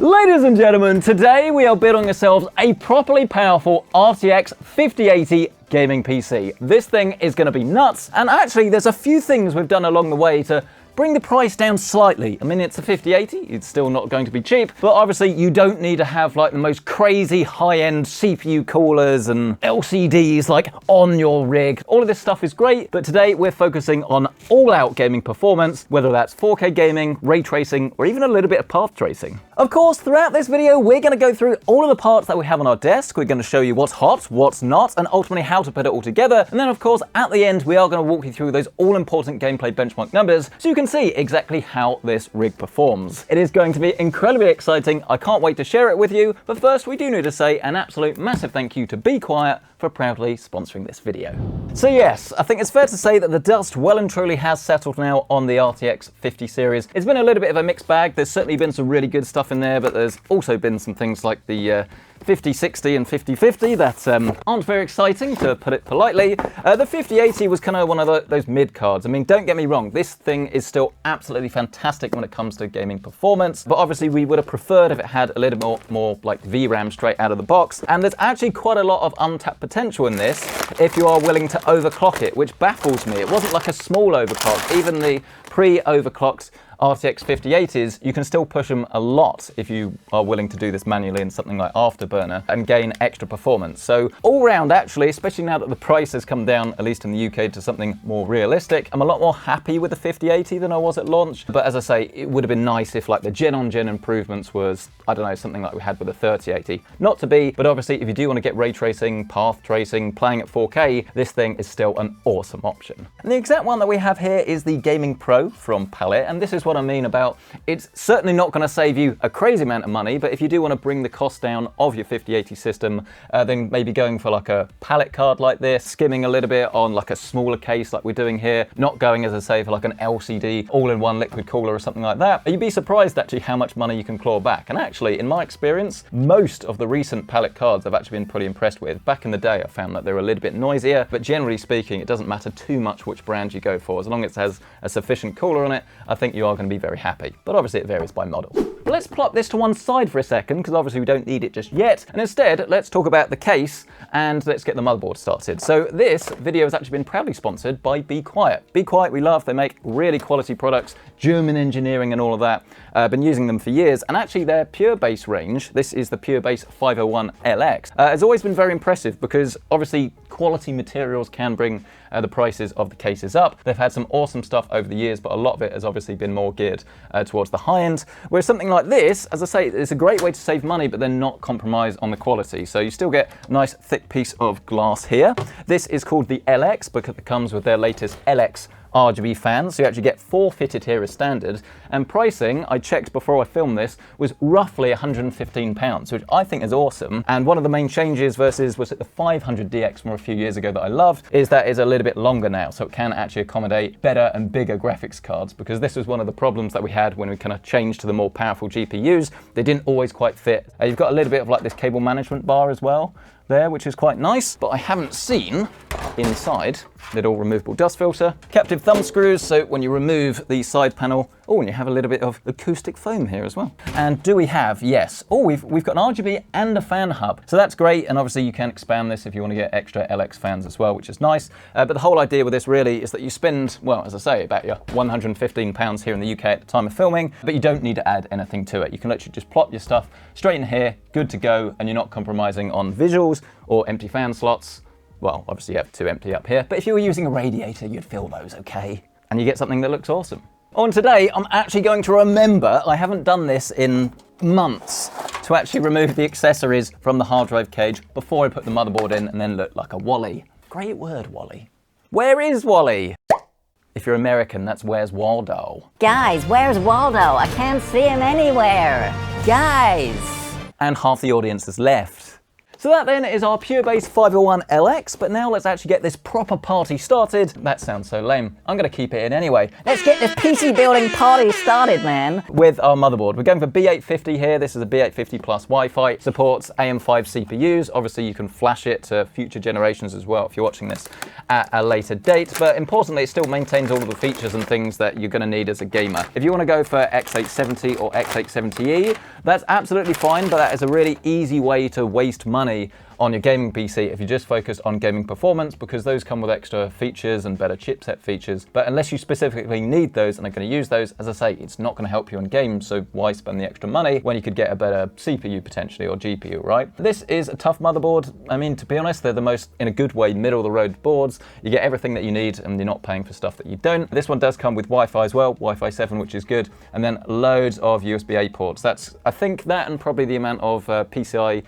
Ladies and gentlemen, today we are building ourselves a properly powerful RTX 5080 gaming PC. This thing is going to be nuts, and actually there's a few things we've done along the way to bring the price down slightly. I mean, it's a 5080, it's still not going to be cheap, but obviously you don't need to have like the most crazy high-end CPU coolers and LCDs like on your rig. All of this stuff is great, but today we're focusing on all-out gaming performance, whether that's 4K gaming, ray tracing, or even a little bit of path tracing. Of course, throughout this video, we're going to go through all of the parts that we have on our desk. We're going to show you what's hot, what's not, and ultimately how to put it all together. And then of course, at the end, we are going to walk you through those all-important gameplay benchmark numbers so you can see exactly how this rig performs. It is going to be incredibly exciting. I can't wait to share it with you. But first, we do need to say an absolute massive thank you to Be Quiet for proudly sponsoring this video. So yes, I think it's fair to say that the dust well and truly has settled now on the RTX 50 series. It's been a little bit of a mixed bag. There's certainly been some really good stuff in there, but there's also been some things like the 5060 and 5050 that aren't very exciting, to put it politely. The 5080 was kind of one of those mid cards. I mean, don't get me wrong, this thing is still absolutely fantastic when it comes to gaming performance, but obviously we would have preferred if it had a little more like VRAM straight out of the box. And there's actually quite a lot of untapped potential in this if you are willing to overclock it, which baffles me. It wasn't like a small overclock. Even the pre-overclocked RTX 5080s, you can still push them a lot if you are willing to do this manually in something like Afterburner and gain extra performance. So all round, actually, especially now that the price has come down, at least in the UK, to something more realistic, I'm a lot more happy with the 5080 than I was at launch. But as I say, it would have been nice if like the gen-on-gen improvements was, I don't know, something like we had with the 3080. Not to be, but obviously if you do want to get ray tracing, path tracing, playing at 4K, this thing is still an awesome option. And the exact one that we have here is the Gaming Pro from Palette, and this is what I mean about it's certainly not going to save you a crazy amount of money, but if you do want to bring the cost down of your 5080 system, then maybe going for like a palette card like this, skimming a little bit on like a smaller case like we're doing here, not going, as I say, for like an LCD all-in-one liquid cooler or something like that, you'd be surprised actually how much money you can claw back. And actually, in my experience, most of the recent palette cards I've actually been pretty impressed with. Back in the day, I found that they were a little bit noisier, but generally speaking, it doesn't matter too much which brand you go for. As long as it has a sufficient cooler on it, I think you are going to be very happy. But obviously it varies by model. But let's plop this to one side for a second, because obviously we don't need it just yet. And instead, let's talk about the case and let's get the motherboard started. So this video has actually been proudly sponsored by Be Quiet. Be Quiet we love. They make really quality products, German engineering and all of that. I've been using them for years, and actually their Pure Base range, this is the Pure Base 501 LX, has always been very impressive because obviously quality materials can bring the prices of the cases up. They've had some awesome stuff over the years, but a lot of it has obviously been more geared towards the high end. Whereas something like this, as I say, it's a great way to save money, but then not compromise on the quality. So you still get a nice thick piece of glass here. This is called the LX because it comes with their latest LX RGB fans, so you actually get 4 fitted here as standard, and pricing, I checked before I filmed this, was roughly £115, which I think is awesome. And one of the main changes versus, was it the 500DX from a few years ago that I loved, is that it's a little bit longer now, so it can actually accommodate better and bigger graphics cards, because this was one of the problems that we had when we kind of changed to the more powerful GPUs. They didn't always quite fit. You've got a little bit of like this cable management bar as well there, which is quite nice, but I haven't seen inside. Little removable dust filter, captive thumb screws, so when you remove the side panel, oh, and you have a little bit of acoustic foam here as well. And do we have, yes, oh, we've got an RGB and a fan hub, so that's great. And obviously you can expand this if you want to get extra LX fans as well, which is nice. But the whole idea with this really is that you spend, well, as I say, about your £115 here in the UK at the time of filming, but you don't need to add anything to it. You can literally just plop your stuff straight in here, good to go, and you're not compromising on visuals or empty fan slots. Well, obviously you have 2 empty up here, but if you were using a radiator, you'd fill those, okay? And you get something that looks awesome. Oh, and today, I'm actually going to remember, I haven't done this in months, to actually remove the accessories from the hard drive cage before I put the motherboard in and then look like a Wally. Great word, Wally. Where is Wally? If you're American, that's where's Waldo. Guys, where's Waldo? I can't see him anywhere. Guys. And half the audience has left. So that then is our pure base 501LX, but now let's actually get this proper party started. That sounds so lame. I'm gonna keep it in anyway. Let's get this PC building party started, man. With our motherboard. We're going for B850 here. This is a B850 plus Wi-Fi. Supports AM5 CPUs. Obviously you can flash it to future generations as well if you're watching this at a later date, but importantly it still maintains all of the features and things that you're gonna need as a gamer. If you wanna go for X870 or X870E, that's absolutely fine, but that is a really easy way to waste money on your gaming PC if you just focus on gaming performance, because those come with extra features and better chipset features. But unless you specifically need those and are going to use those, as I say, it's not going to help you in games, so why spend the extra money when you could get a better CPU potentially, or GPU, right? This is a tough motherboard. I mean, to be honest, they're the most, in a good way, middle of the road boards. You get everything that you need and you're not paying for stuff that you don't. This one does come with Wi-Fi as well, Wi-Fi 7, which is good, and then loads of USB-A ports. That's, I think that and probably the amount of PCI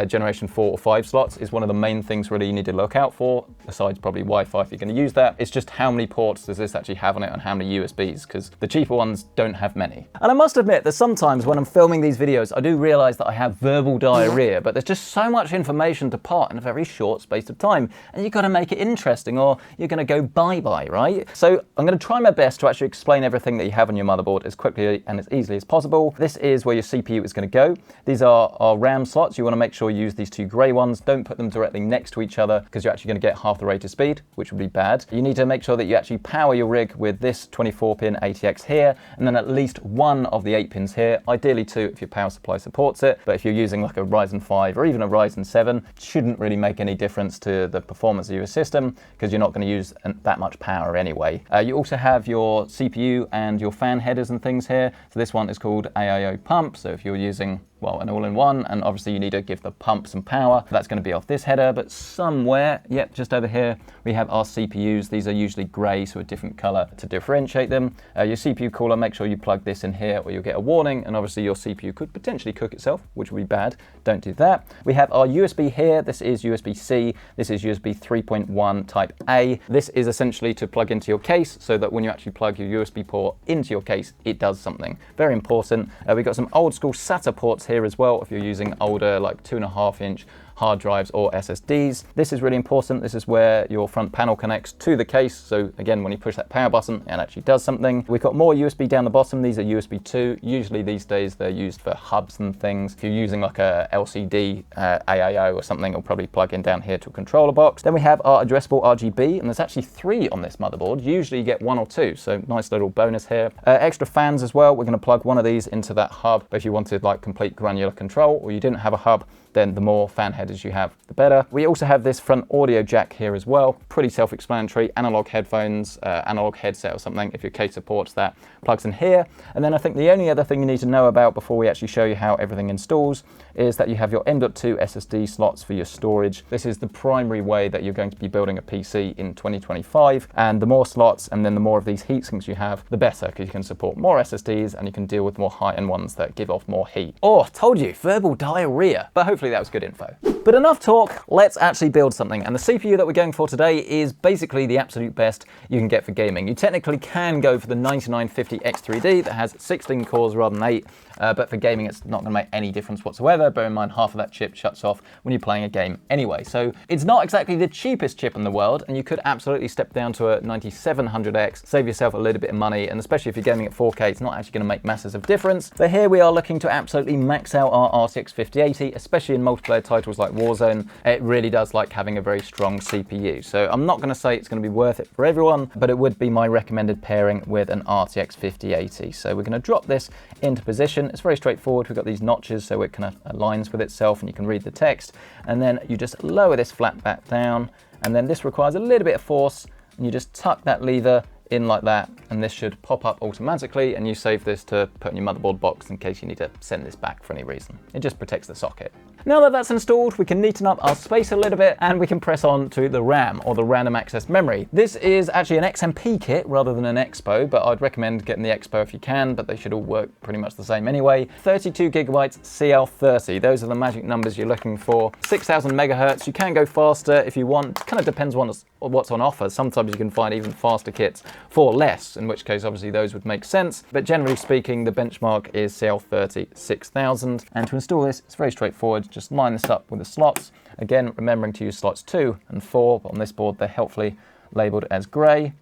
generation 4 or 5 slots is one of the main things really you need to look out for, besides probably Wi-Fi if you're going to use that. It's just how many ports does this actually have on it and how many USBs, because the cheaper ones don't have many. And I must admit that sometimes when I'm filming these videos, I do realize that I have verbal diarrhea, but there's just so much information to part in a very short space of time, and you've got to make it interesting or you're going to go bye-bye, right? So I'm going to try my best to actually explain everything that you have on your motherboard as quickly and as easily as possible. This is where your CPU is going to go. These are our RAM slots. You want to make sure you use these two grey ones. Don't put them directly next to each other because you're actually going to get half the rate of speed, which would be bad. You need to make sure that you actually power your rig with this 24-pin ATX here, and then at least one of the 8 pins here, ideally 2 if your power supply supports it. But if you're using like a Ryzen 5 or even a Ryzen 7, it shouldn't really make any difference to the performance of your system because you're not going to use that much power anyway. You also have your CPU and your fan headers and things here. So this one is called AIO pump. So if you're using, well, an all-in-one, and obviously you need to give the pump some power. That's going to be off this header, but somewhere, yep, just over here, we have our CPUs. These are usually grey, so a different color to differentiate them. Your CPU cooler, make sure you plug this in here or you'll get a warning, and obviously your CPU could potentially cook itself, which would be bad. Don't do that. We have our USB here. This is USB-C. This is USB 3.1 type A. This is essentially to plug into your case so that when you actually plug your USB port into your case, it does something. Very important. We've got some old school SATA ports here as well if you're using older, like 2.5-inch hard drives or SSDs. This is really important. This is where your front panel connects to the case. So again, when you push that power button, it actually does something. We've got more USB down the bottom. These are USB 2. Usually these days they're used for hubs and things. If you're using like a LCD AIO or something, it'll probably plug in down here to a controller box. Then we have our addressable RGB, and there's actually 3 on this motherboard. Usually you get 1 or 2, so nice little bonus here. Extra fans as well. We're going to plug one of these into that hub. But if you wanted like complete granular control or you didn't have a hub, then the more fan headers you have, the better. We also have this front audio jack here as well. Pretty self-explanatory. Analog headphones, analog headset or something, if your case supports that, plugs in here. And then I think the only other thing you need to know about before we actually show you how everything installs is that you have your M.2 SSD slots for your storage. This is the primary way that you're going to be building a PC in 2025. And the more slots and then the more of these heat sinks you have, the better, because you can support more SSDs and you can deal with more high-end ones that give off more heat. Oh, told you, verbal diarrhea. But hopefully that was good info. But enough talk, let's actually build something. And the CPU that we're going for today is basically the absolute best you can get for gaming. You technically can go for the 9950 X3D that has 16 cores rather than 8, but for gaming it's not going to make any difference whatsoever. Bear in mind, half of that chip shuts off when you're playing a game anyway. So it's not exactly the cheapest chip in the world, and you could absolutely step down to a 9700X, save yourself a little bit of money, and especially if you're gaming at 4K, it's not actually going to make masses of difference. But here we are looking to absolutely max out our RTX 5080, especially in multiplayer titles like Warzone. It really does like having a very strong CPU. So I'm not going to say it's going to be worth it for everyone, but it would be my recommended pairing with an RTX 5080. So we're going to drop this into position. It's very straightforward. We've got these notches so it kind of aligns with itself and you can read the text. And then you just lower this flat back down. And then this requires a little bit of force. And you just tuck that lever in like that, and this should pop up automatically, and you save this to put in your motherboard box in case you need to send this back for any reason. It just protects the socket. Now that that's installed, we can neaten up our space a little bit, and we can press on to the RAM, or the random access memory. This is actually an XMP kit rather than an Expo, but I'd recommend getting the Expo if you can, but they should all work pretty much the same anyway. 32 gigabytes CL30, those are the magic numbers you're looking for. 6000 megahertz, you can go faster if you want, kind of depends what's on offer. Sometimes you can find even faster kits for less, in which case obviously those would make sense. But generally speaking, the benchmark is CL30 6000. And to install this, it's very straightforward. Just line this up with the slots. Again, remembering to use slots 2 and 4, but on this board, they're helpfully labeled as gray.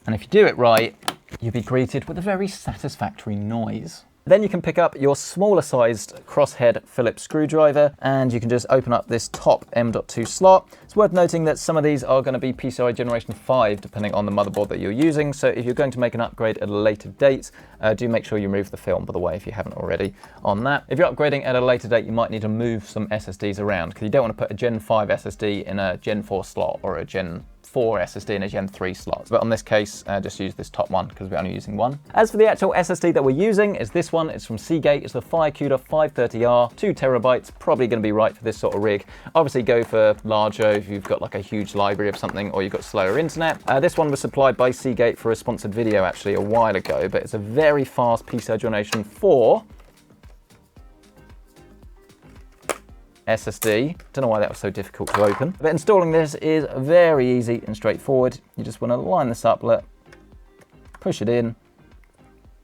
And if you do it right, you'll be greeted with a very satisfactory noise. Then you can pick up your smaller sized crosshead Phillips screwdriver, and you can just open up this top M.2 slot. It's worth noting that some of these are going to be PCI Generation 5, depending on the motherboard that you're using. So if you're going to make an upgrade at a later date, do make sure you remove the film, by the way, if you haven't already on that. If you're upgrading at a later date, you might need to move some SSDs around, because you don't want to put a Gen 5 SSD in a Gen 4 slot or a Gen 4 SSD in a Gen 3 slot. But on this case, just use this top one because we're only using one. As for the actual SSD that we're using, is this one. It's from Seagate. It's the FireCuda 530R, 2 terabytes, probably going to be right for this sort of rig. Obviously go for larger if you've got like a huge library of something or you've got slower internet. This one was supplied by Seagate for a sponsored video actually a while ago, but it's a very fast PCI Generation 4 SSD. Don't know why that was so difficult to open. But installing this is very easy and straightforward. You just want to line this up, look, push it in,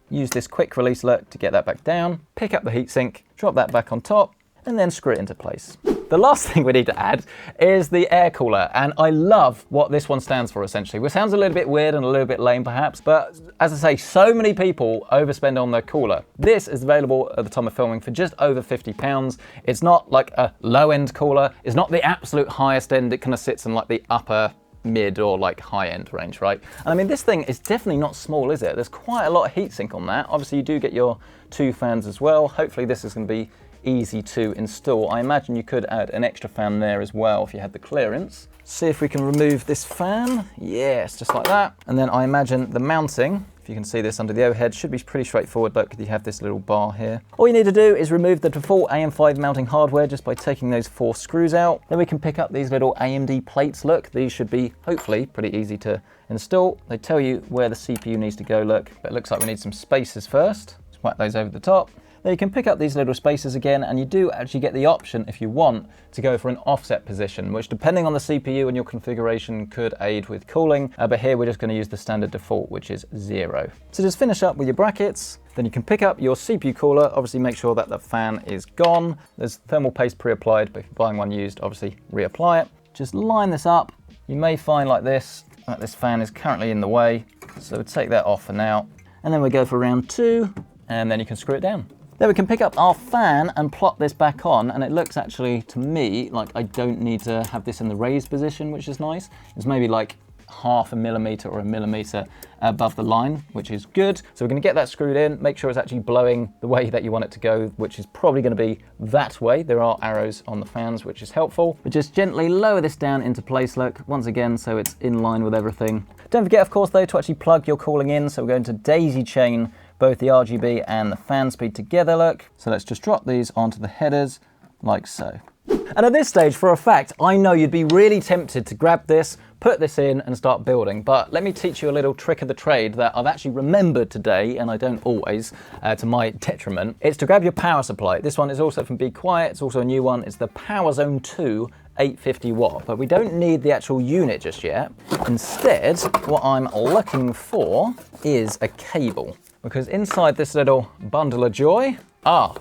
use this quick release look to get that back down, pick up the heatsink, drop that back on top, and then screw it into place. The last thing we need to add is the air cooler, and I love what this one stands for essentially, which sounds a little bit weird and a little bit lame perhaps, but as I say, so many people overspend on their cooler. This is available at the time of filming for just over £50. It's not like a low-end cooler, it's not the absolute highest end, it kind of sits in like the upper mid or like high-end range, right? And I mean, this thing is definitely not small, is it? There's quite a lot of heatsink on that. Obviously you do get your 2 fans as well. Hopefully this is going to be easy to install. I imagine you could add an extra fan there as well if you had the clearance. See if we can remove this fan. Yes, just like that. And then I imagine the mounting, if you can see this under the overhead, should be pretty straightforward. Look, you have this little bar here. All you need to do is remove the default AM5 mounting hardware just by taking those 4 screws out. Then we can pick up these little AMD plates. Look, these should be hopefully pretty easy to install. They tell you where the CPU needs to go, look, but it looks like we need some spacers first. Just whack those over the top. Then you can pick up these little spacers again, and you do actually get the option, if you want, to go for an offset position, which depending on the CPU and your configuration could aid with cooling, but here we're just going to use the standard default, which is 0. So just finish up with your brackets, then you can pick up your CPU cooler, obviously make sure that the fan is gone. There's thermal paste pre-applied, but if you're buying one used, obviously reapply it. Just line this up. You may find like this, that this fan is currently in the way, so we'll take that off for now. And then we go for round 2, and then you can screw it down. Then we can pick up our fan and plot this back on, and it looks actually, to me, like I don't need to have this in the raised position, which is nice. It's maybe like ½ millimeter or 1 millimeter above the line, which is good. So we're going to get that screwed in, make sure it's actually blowing the way that you want it to go, which is probably going to be that way. There are arrows on the fans, which is helpful. But just gently lower this down into place, look, once again, so it's in line with everything. Don't forget, of course, though, to actually plug your cooling in. So we're going to daisy chain both the RGB and the fan speed together, look. So let's just drop these onto the headers like so. And at this stage, for a fact, I know you'd be really tempted to grab this, put this in and start building. But let me teach you a little trick of the trade that I've actually remembered today, and I don't always, to my detriment. It's to grab your power supply. This one is also from Be Quiet. It's also a new one. It's the Power Zone 2 850 watt, but we don't need the actual unit just yet. Instead, what I'm looking for is a cable, because inside this little bundle of joy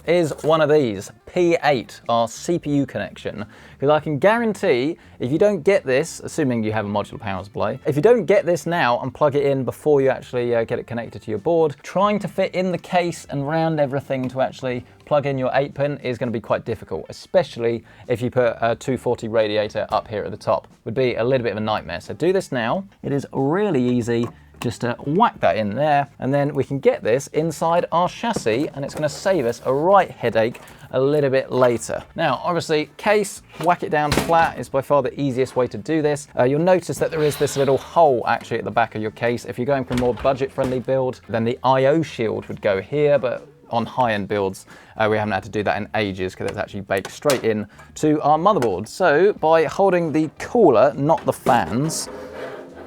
is one of these, P8, our CPU connection. Because I can guarantee if you don't get this, assuming you have a modular power supply, if you don't get this now and plug it in before you actually get it connected to your board, trying to fit in the case and round everything to actually plug in your 8-pin is going to be quite difficult, especially if you put a 240 radiator up here at the top. Would be a little bit of a nightmare. So do this now. It is really easy. Just to whack that in there, and then we can get this inside our chassis, and it's going to save us a right headache a little bit later. Now, obviously, case, whack it down flat is by far the easiest way to do this. You'll notice that there is this little hole actually at the back of your case. If you're going for a more budget-friendly build, then the I/O shield would go here, but on high-end builds, we haven't had to do that in ages because it's actually baked straight in to our motherboard. So by holding the cooler, not the fans,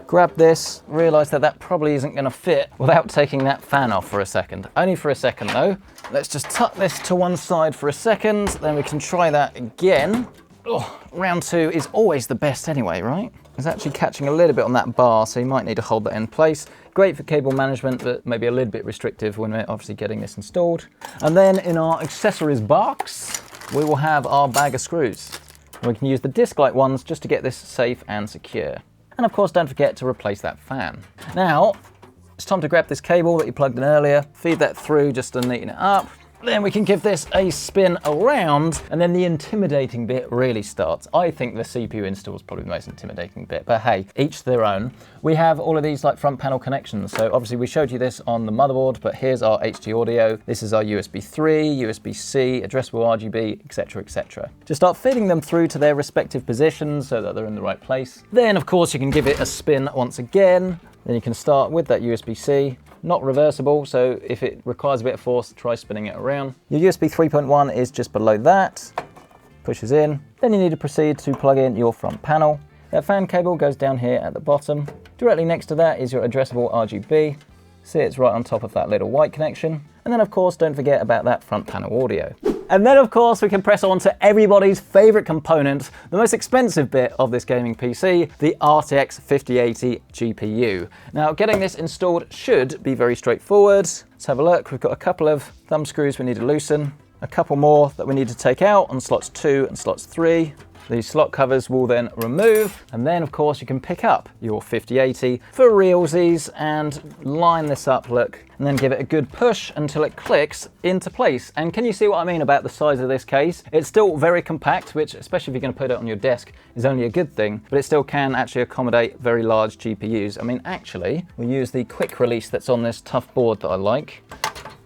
grab this, realize that that probably isn't going to fit without taking that fan off for a second. Only for a second though. Let's just tuck this to one side for a second, then we can try that again. Oh, round 2 is always the best anyway, right? It's actually catching a little bit on that bar, so you might need to hold that in place. Great for cable management, but maybe a little bit restrictive when we're obviously getting this installed. And then in our accessories box, we will have our bag of screws. We can use the disc-like ones just to get this safe and secure. And of course, don't forget to replace that fan. Now, it's time to grab this cable that you plugged in earlier, feed that through just to neaten it up. Then we can give this a spin around, and then the intimidating bit really starts. I think the CPU install is probably the most intimidating bit, but hey, each their own. We have all of these like front panel connections. So obviously we showed you this on the motherboard, but here's our HT audio. This is our USB 3, USB-C, addressable RGB, etc., etc. Just start feeding them through to their respective positions so that they're in the right place. Then of course you can give it a spin once again. Then you can start with that USB-C. Not reversible, so if it requires a bit of force, try spinning it around. Your USB 3.1 is just below that, pushes in. Then you need to proceed to plug in your front panel. That fan cable goes down here at the bottom. Directly next to that is your addressable RGB. See, it's right on top of that little white connection. And then of course, don't forget about that front panel audio. And then of course we can press on to everybody's favorite component, the most expensive bit of this gaming PC, the RTX 5080 GPU. Now getting this installed should be very straightforward. Let's have a look. We've got a couple of thumb screws we need to loosen, a couple more that we need to take out on slots 2 and slots 3. These slot covers will then remove, and then of course you can pick up your 5080 for realsies and line this up, look, and then give it a good push until it clicks into place. And can you see what I mean about the size of this case? It's still very compact, which, especially if you're going to put it on your desk, is only a good thing, but it still can actually accommodate very large GPUs. I mean, actually, we'll use the quick release that's on this tough board that I like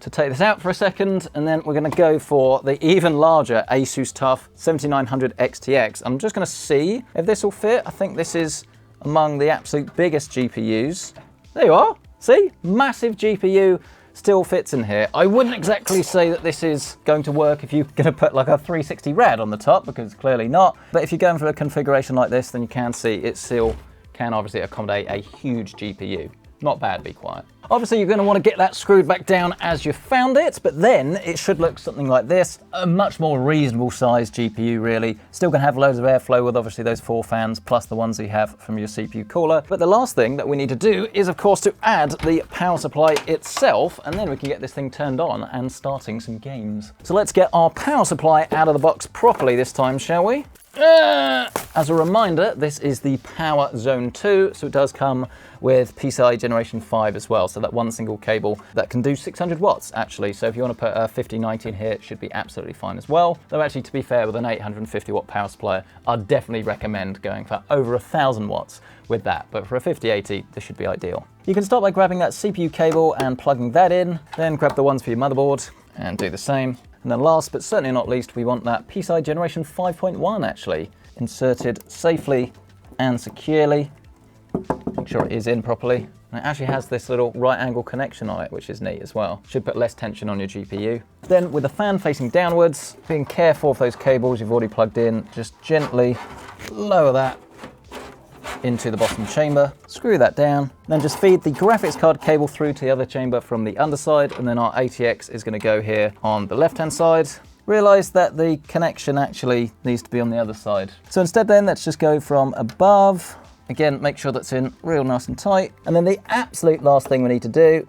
to take this out for a second, and then we're going to go for the even larger Asus TUF 7900 XTX. I'm just going to see if this will fit. I think this is among the absolute biggest GPUs. There you are. See? Massive GPU still fits in here. I wouldn't exactly say that this is going to work if you're going to put like a 360 rad on the top, because clearly not. But if you're going for a configuration like this, then you can see it still can obviously accommodate a huge GPU. Not bad, be quiet. Obviously, you're going to want to get that screwed back down as you found it, but then it should look something like this. A much more reasonable sized GPU, really. Still going to have loads of airflow with obviously those 4 fans, plus the ones you have from your CPU cooler. But the last thing that we need to do is, of course, to add the power supply itself, and then we can get this thing turned on and starting some games. So let's get our power supply out of the box properly this time, shall we? As a reminder, this is the Power Zone 2, so it does come with PCI Generation 5 as well, so that one single cable that can do 600 watts actually, so if you want to put a 5090 in here, it should be absolutely fine as well. Though actually, to be fair, with an 850 watt power supply, I'd definitely recommend going for over 1000 watts with that, but for a 5080, this should be ideal. You can start by grabbing that CPU cable and plugging that in, then grab the ones for your motherboard and do the same. And then last but certainly not least, we want that PCI Generation 5.1 actually inserted safely and securely. Make sure it is in properly. And it actually has this little right angle connection on it, which is neat as well. Should put less tension on your GPU. Then with the fan facing downwards, being careful of those cables you've already plugged in, just gently lower that into the bottom chamber, screw that down, then just feed the graphics card cable through to the other chamber from the underside, and then our ATX is going to go here on the left hand side. Realize that the connection actually needs to be on the other side. So instead then, let's just go from above. Again, make sure that's in real nice and tight. And then the absolute last thing we need to do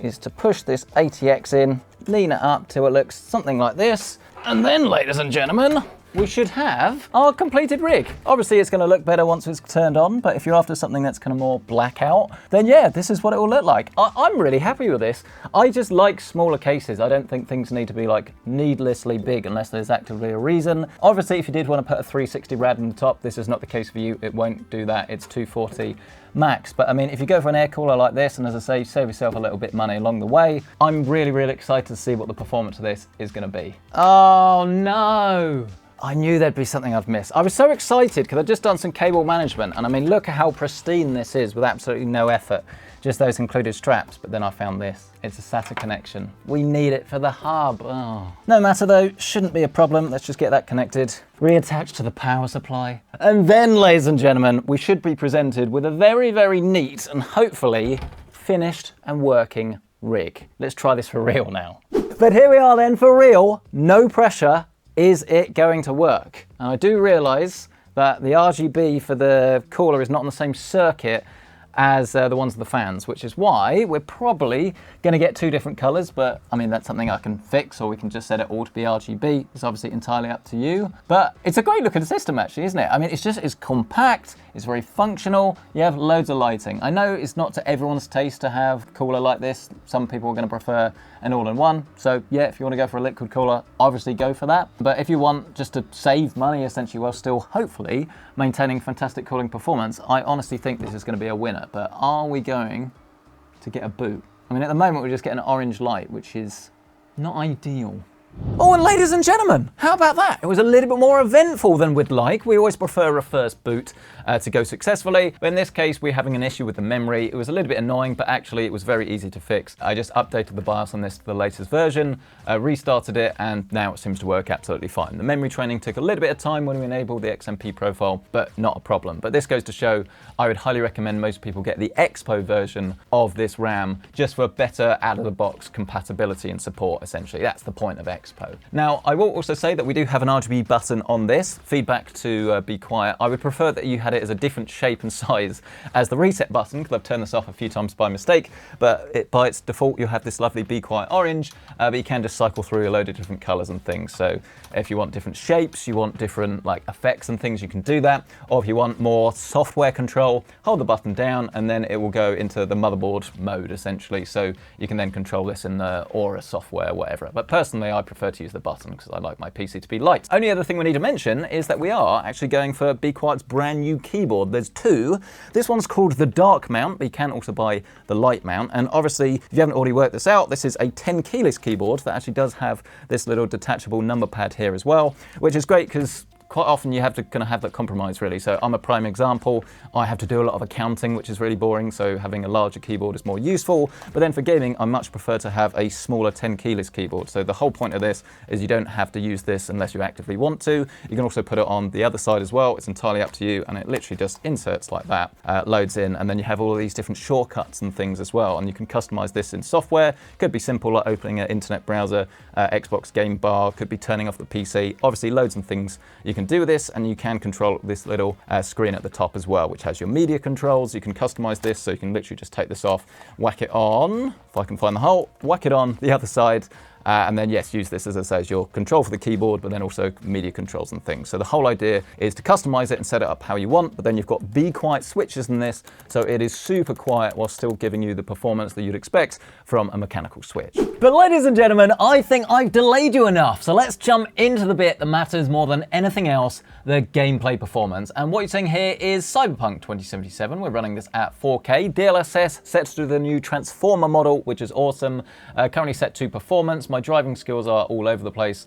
is to push this ATX in, lean it up till it looks something like this. And then, ladies and gentlemen, we should have our completed rig. Obviously, it's going to look better once it's turned on, but if you're after something that's kind of more blackout, then yeah, this is what it will look like. I'm really happy with this. I just like smaller cases. I don't think things need to be like needlessly big unless there's actively a reason. Obviously, if you did want to put a 360 rad in the top, this is not the case for you. It won't do that. It's 240 max. But I mean, if you go for an air cooler like this, and as I say, save yourself a little bit of money along the way, I'm really, really excited to see what the performance of this is going to be. Oh no! I knew there'd be something I've missed. I was so excited because I've just done some cable management, and I mean, look at how pristine this is with absolutely no effort, just those included straps, but then I found this. It's a SATA connection. We need it for the hub. Oh. No matter though, shouldn't be a problem. Let's just get that connected, reattached to the power supply. And then, ladies and gentlemen, we should be presented with a very, very neat and hopefully finished and working rig. Let's try this for real now. But here we are then for real, no pressure. Is it going to work? And I do realize but the RGB for the cooler is not on the same circuit as the ones of the fans, which is why we're probably going to get two different colors. But I mean, that's something I can fix, or we can just set it all to be RGB. It's obviously entirely up to you, but it's a great looking system actually, isn't it? I mean, it's compact, it's very functional, you have loads of lighting. I know it's not to everyone's taste to have a cooler like this. Some people are going to prefer an all-in-one. So yeah, if you want to go for a liquid cooler, obviously go for that. But if you want just to save money essentially while still hopefully maintaining fantastic cooling performance, I honestly think this is going to be a winner. But are we going to get a boot? I mean, at the moment we're just getting an orange light, which is not ideal. Oh, and ladies and gentlemen, how about that? It was a little bit more eventful than we'd like. We always prefer a first boot to go successfully, but in this case we're having an issue with the memory. It was a little bit annoying, but actually it was very easy to fix. I just updated the BIOS on this to the latest version, restarted it, and now it seems to work absolutely fine. The memory training took a little bit of time when we enabled the XMP profile, but not a problem. But this goes to show I would highly recommend most people get the Expo version of this RAM just for better out-of-the-box compatibility and support, essentially. That's the point of Expo. Now, I will also say that we do have an RGB button on this. Feedback to be quiet. I would prefer that you had it as a different shape and size as the reset button, because I've turned this off a few times by mistake, but by its default, you'll have this lovely be quiet orange, but you can just cycle through a load of different colors and things. So if you want different shapes, you want different like effects and things, you can do that. Or if you want more software control, hold the button down and then it will go into the motherboard mode essentially. So you can then control this in the Aura software, whatever. But personally, I prefer to use the button because I like my PC to be light. Only other thing we need to mention is that we are actually going for Be Quiet's brand new keyboard. There's two. This one's called the dark mount, but you can also buy the light mount. And obviously, if you haven't already worked this out, this is a 10 keyless keyboard that actually does have this little detachable number pad here as well, which is great because quite often you have to kind of have that compromise really. So I'm a prime example. I have to do a lot of accounting, which is really boring. So having a larger keyboard is more useful. But then for gaming, I much prefer to have a smaller 10 keyless keyboard. So the whole point of this is you don't have to use this unless you actively want to. You can also put it on the other side as well. It's entirely up to you. And it literally just inserts like that, loads in. And then you have all of these different shortcuts and things as well. And you can customize this in software. Could be simple like opening an internet browser, Xbox game bar, could be turning off the PC. Obviously loads of things you can do with this, and you can control this little screen at the top as well, which has your media controls. You can customize this, so you can literally just take this off, whack it on, if I can find the hole, whack it on the other side, and then yes, use this, as I say, as your control for the keyboard, but then also media controls and things. So the whole idea is to customize it and set it up how you want, but then you've got Be Quiet switches in this, so it is super quiet while still giving you the performance that you'd expect from a mechanical switch. But ladies and gentlemen, I think I've delayed you enough, so let's jump into the bit that matters more than anything else, the gameplay performance. And what you're seeing here is Cyberpunk 2077. We're running this at 4K. DLSS set to the new Transformer model, which is awesome. Currently set to performance. My driving skills are all over the place.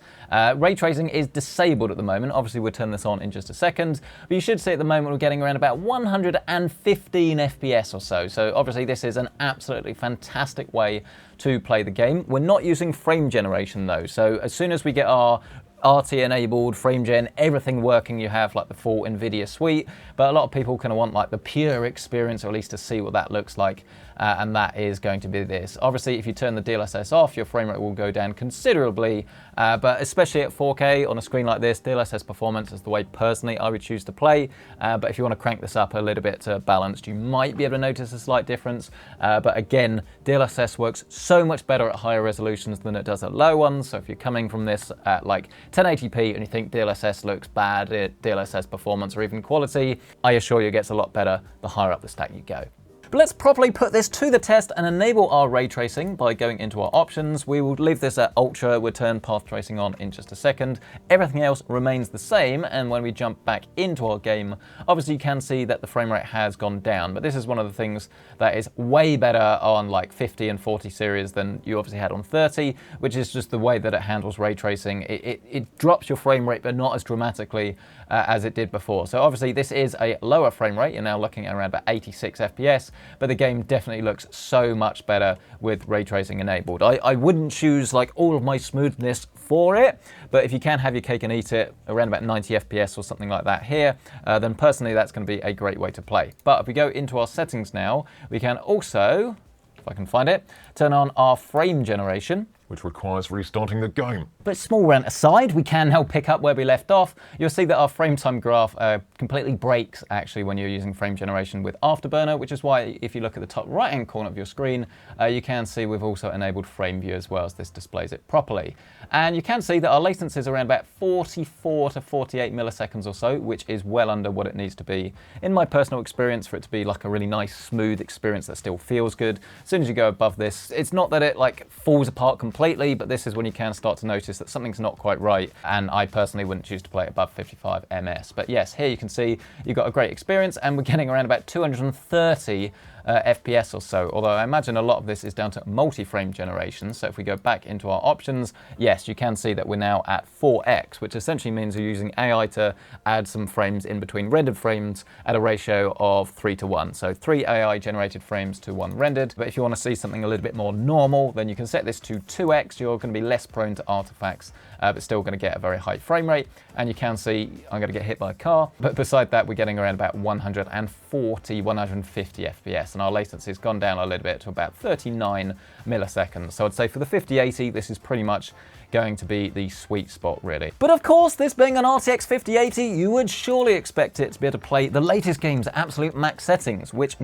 Ray tracing is disabled at the moment. Obviously, we'll turn this on in just a second. But you should see at the moment we're getting around about 115 FPS or so. So obviously, this is an absolutely fantastic way to play the game. We're not using frame generation though. So as soon as we get our RT enabled, frame gen, everything working, you have like the full NVIDIA suite, but a lot of people kind of want like the pure experience, or at least to see what that looks like, and that is going to be this. Obviously, if you turn the DLSS off, your frame rate will go down considerably, but especially at 4K on a screen like this, DLSS performance is the way personally I would choose to play, but if you want to crank this up a little bit to balanced, you might be able to notice a slight difference, but again, DLSS works so much better at higher resolutions than it does at low ones, so if you're coming from this at like 1080p and you think DLSS looks bad, DLSS performance or even quality, I assure you it gets a lot better the higher up the stack you go. But let's properly put this to the test and enable our ray tracing by going into our options. We will leave this at ultra, we'll turn path tracing on in just a second. Everything else remains the same, and when we jump back into our game, obviously you can see that the frame rate has gone down, but this is one of the things that is way better on like 50 and 40 series than you obviously had on 30, which is just the way that it handles ray tracing. It drops your frame rate, but not as dramatically as it did before. So obviously this is a lower frame rate. You're now looking at around about 86 FPS, but the game definitely looks so much better with ray tracing enabled. I wouldn't choose like all of my smoothness for it, but if you can have your cake and eat it around about 90 FPS or something like that here, then personally that's going to be a great way to play. But if we go into our settings now, we can also, if I can find it, turn on our frame generation. which requires restarting the game. But small rant aside, we can now pick up where we left off. You'll see that our frame time graph completely breaks actually when you're using frame generation with Afterburner, which is why if you look at the top right hand corner of your screen, you can see we've also enabled frame view as well, as this displays it properly. And you can see that our latency is around about 44 to 48 milliseconds or so, which is well under what it needs to be in my personal experience for it to be like a really nice smooth experience that still feels good. As soon as you go above this, it's not that it like falls apart completely, but this is when you can start to notice that something's not quite right, and I personally wouldn't choose to play it above 55 ms. But yes, here you can see you've got a great experience, and we're getting around about 230 FPS or so, although I imagine a lot of this is down to multi-frame generation. So if we go back into our options, yes, you can see that we're now at 4x, which essentially means you're using AI to add some frames in between rendered frames at a ratio of 3 to 1. So 3 AI generated frames to 1 rendered. But if you want to see something a little bit more normal, then you can set this to 2x. You're going to be less prone to artifacts, but still going to get a very high frame rate. And you can see I'm going to get hit by a car. But beside that, we're getting around about 140, 150 FPS. And our latency has gone down a little bit to about 39 milliseconds. So I'd say for the 5080, this is pretty much going to be the sweet spot, really. But of course, this being an RTX 5080, you would surely expect it to be able to play the latest games at absolute max settings, which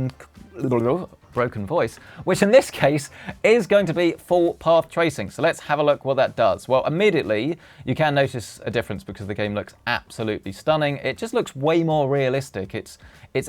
broken voice, which in this case is going to be full path tracing. So let's have a look what that does. Well, immediately you can notice a difference because the game looks absolutely stunning. It just looks way more realistic. It's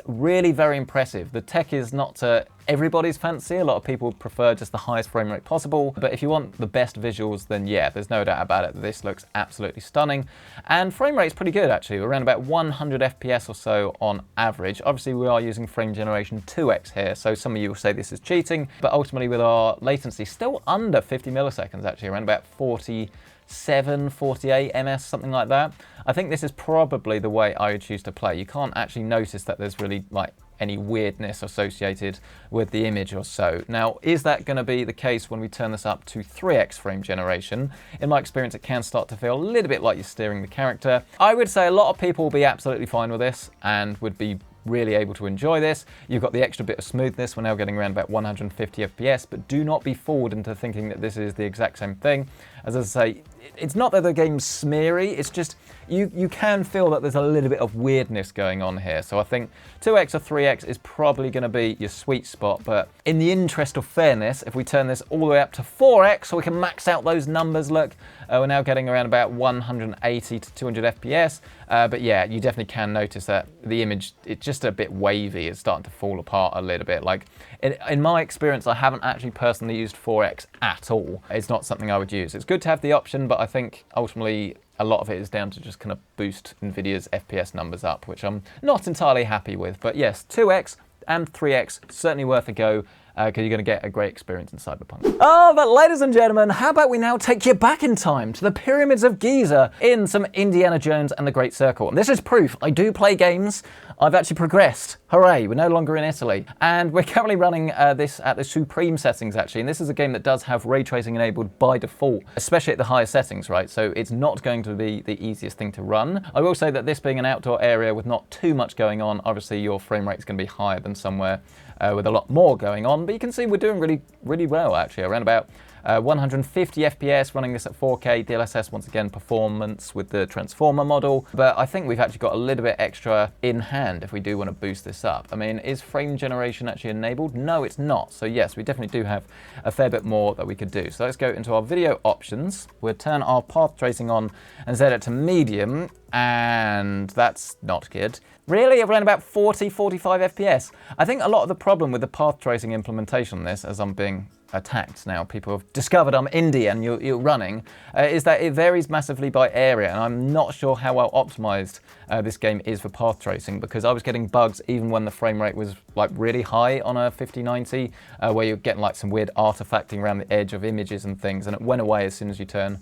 really very impressive. The tech is not to everybody's fancy. A lot of people prefer just the highest frame rate possible, but if you want the best visuals, then yeah, there's no doubt about it. This looks absolutely stunning, and frame rate's pretty good actually. We're around about 100 FPS or so on average. Obviously, we are using frame generation 2x here, so some of you will say this is cheating, but ultimately with our latency still under 50 milliseconds, actually around about 47, 48 ms, something like that. I think this is probably the way I would choose to play. You can't actually notice that there's really like any weirdness associated with the image or so. Now, is that going to be the case when we turn this up to 3x frame generation? In my experience, it can start to feel a little bit like you're steering the character. I would say a lot of people will be absolutely fine with this and would be really able to enjoy this. You've got the extra bit of smoothness. We're now getting around about 150 FPS, but do not be fooled into thinking that this is the exact same thing. As I say, it's not that the game's smeary, it's just you can feel that there's a little bit of weirdness going on here. So I think 2x or 3x is probably going to be your sweet spot, but in the interest of fairness, if we turn this all the way up to 4x so we can max out those numbers, look, we're now getting around about 180 to 200 FPS. But yeah, you definitely can notice that the image, it's just a bit wavy. It's starting to fall apart a little bit. Like in my experience, I haven't actually personally used 4x at all. It's not something I would use. It's good to have the option, but I think ultimately a lot of it is down to just kind of boost NVIDIA's FPS numbers up, which I'm not entirely happy with. But yes, 2x and 3x, certainly worth a go, because you're going to get a great experience in Cyberpunk. Oh, but ladies and gentlemen, how about we now take you back in time to the pyramids of Giza in some Indiana Jones and the Great Circle. And this is proof I do play games. I've actually progressed. Hooray, we're no longer in Italy. And we're currently running this at the supreme settings, actually. And this is a game that does have ray tracing enabled by default, especially at the higher settings, right? So it's not going to be the easiest thing to run. I will say that this being an outdoor area with not too much going on, obviously your frame rate is going to be higher than somewhere with a lot more going on. But you can see we're doing really, really well, actually, around about 150 FPS, running this at 4K, DLSS once again performance with the transformer model, but I think we've actually got a little bit extra in hand if we do want to boost this up. I mean, is frame generation actually enabled? No, it's not. So yes, we definitely do have a fair bit more that we could do. So let's go into our video options. We'll turn our path tracing on and set it to medium, and that's not good. Really, around about 40, 45 FPS. I think a lot of the problem with the path tracing implementation on this, as I'm being attacked now, people have discovered I'm indie and you're running, is that it varies massively by area, and I'm not sure how well optimized this game is for path tracing, because I was getting bugs even when the frame rate was like really high on a 5090, where you're getting like some weird artifacting around the edge of images and things, and it went away as soon as you turn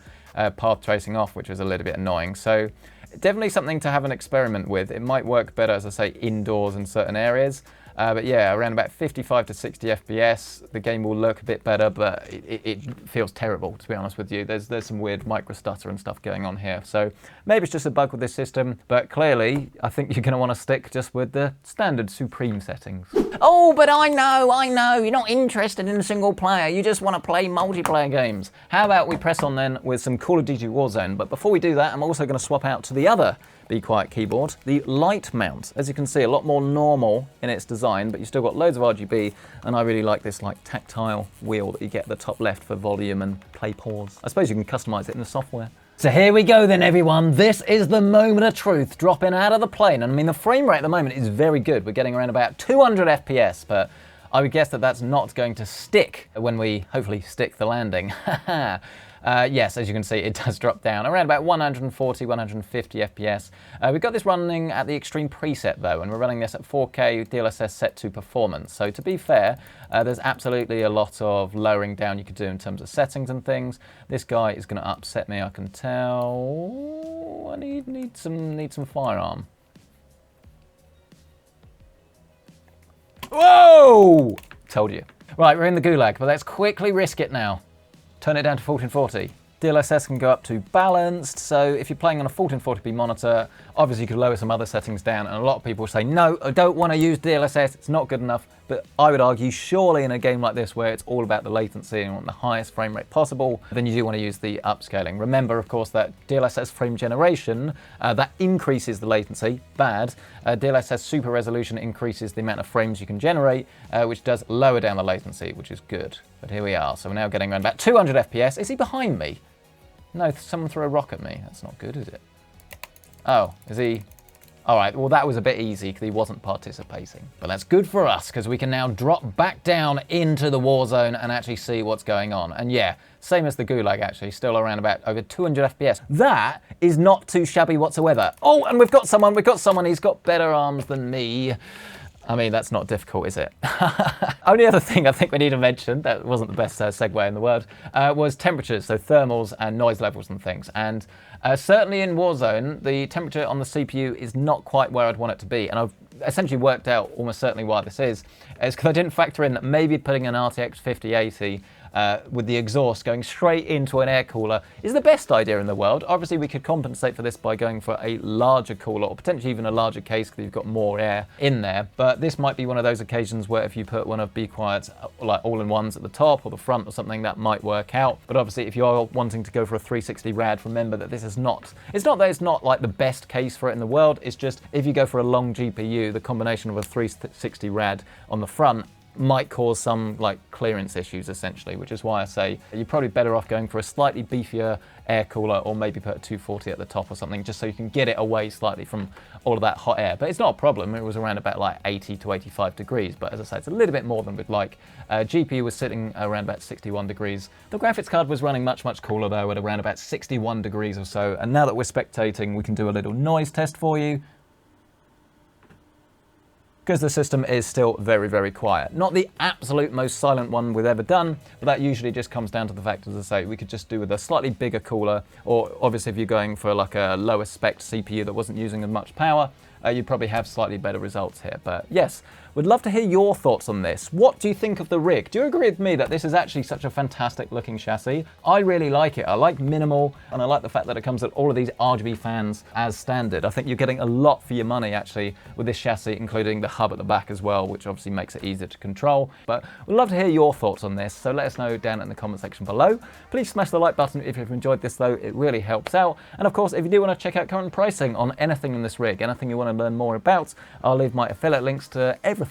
path tracing off, which was a little bit annoying. So definitely something to have an experiment with. It might work better, as I say, indoors in certain areas. But yeah, around about 55 to 60 FPS. The game will look a bit better, but it feels terrible, to be honest with you. There's some weird micro stutter and stuff going on here. So maybe it's just a bug with this system, but clearly I think you're going to want to stick just with the standard Supreme settings. Oh, but I know, you're not interested in single player, you just want to play multiplayer games. How about we press on then with some Call of Duty Warzone, but before we do that, I'm also going to swap out to the other Be Quiet keyboard, the light mount. As you can see, a lot more normal in its design, but you've still got loads of RGB, and I really like this like tactile wheel that you get at the top left for volume and play pause. I suppose you can customize it in the software. So here we go then, everyone. This is the moment of truth dropping out of the plane. And I mean, the frame rate at the moment is very good. We're getting around about 200 FPS, but I would guess that that's not going to stick when we hopefully stick the landing. Yes, as you can see, it does drop down around about 140, 150 FPS. We've got this running at the extreme preset though, and we're running this at 4K DLSS set to performance. So to be fair, there's absolutely a lot of lowering down you could do in terms of settings and things. This guy is going to upset me, I can tell. I need some firearm. Whoa! Told you. Right, we're in the gulag, but let's quickly risk it now. Turn it down to 1440. DLSS can go up to balanced, so if you're playing on a 1440p monitor, obviously you could lower some other settings down, and a lot of people say, no, I don't want to use DLSS, it's not good enough. But I would argue, surely in a game like this where it's all about the latency and want the highest frame rate possible, then you do want to use the upscaling. Remember, of course, that DLSS frame generation, that increases the latency, bad. DLSS super resolution increases the amount of frames you can generate, which does lower down the latency, which is good. But here we are, so we're now getting around about 200 FPS. Is he behind me? No, someone threw a rock at me. That's not good, is it? Oh, is he? All right, well, that was a bit easy because he wasn't participating. But that's good for us because we can now drop back down into the Warzone and actually see what's going on. And yeah, same as the Gulag, actually, still around about over 200 FPS. That is not too shabby whatsoever. Oh, and we've got someone, he's got better arms than me. I mean, that's not difficult, is it? Only other thing I think we need to mention, that wasn't the best segue in the world, was temperatures, so thermals and noise levels and things. And certainly in Warzone, the temperature on the CPU is not quite where I'd want it to be. And I've essentially worked out almost certainly why this is. It's because I didn't factor in that maybe putting an RTX 5080 with the exhaust going straight into an air cooler is the best idea in the world. Obviously, we could compensate for this by going for a larger cooler or potentially even a larger case because you've got more air in there. But this might be one of those occasions where if you put one of Be Quiet's like all-in-ones at the top or the front or something, that might work out. But obviously, if you're wanting to go for a 360 rad, remember that this is not, it's not that it's not like the best case for it in the world. It's just if you go for a long GPU, the combination of a 360 rad on the front might cause some like clearance issues essentially, which is why I say you're probably better off going for a slightly beefier air cooler or maybe put a 240 at the top or something just so you can get it away slightly from all of that hot air. But it's not a problem. It was around about like 80 to 85 degrees, but as I say, it's a little bit more than we'd like. GPU was sitting around about 61 degrees. The graphics card was running much cooler though at around about 61 degrees or so. And now that we're spectating, we can do a little noise test for you, because the system is still very quiet. Not the absolute most silent one we've ever done, but that usually just comes down to the fact, as I say, we could just do with a slightly bigger cooler, or obviously if you're going for like a lower spec CPU that wasn't using as much power, you'd probably have slightly better results here. But yes, would love to hear your thoughts on this. What do you think of the rig? Do you agree with me that this is actually such a fantastic looking chassis? I really like it. I like minimal, and I like the fact that it comes with all of these RGB fans as standard. I think you're getting a lot for your money actually with this chassis, including the hub at the back as well, which obviously makes it easier to control. But we'd love to hear your thoughts on this, so let us know down in the comment section below. Please smash the like button if you've enjoyed this though, it really helps out. And of course, if you do want to check out current pricing on anything in this rig, anything you want to learn more about, I'll leave my affiliate links to everything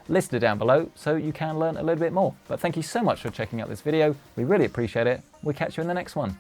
listed down below so you can learn a little bit more. But thank you so much for checking out this video. We really appreciate it. We'll catch you in the next one.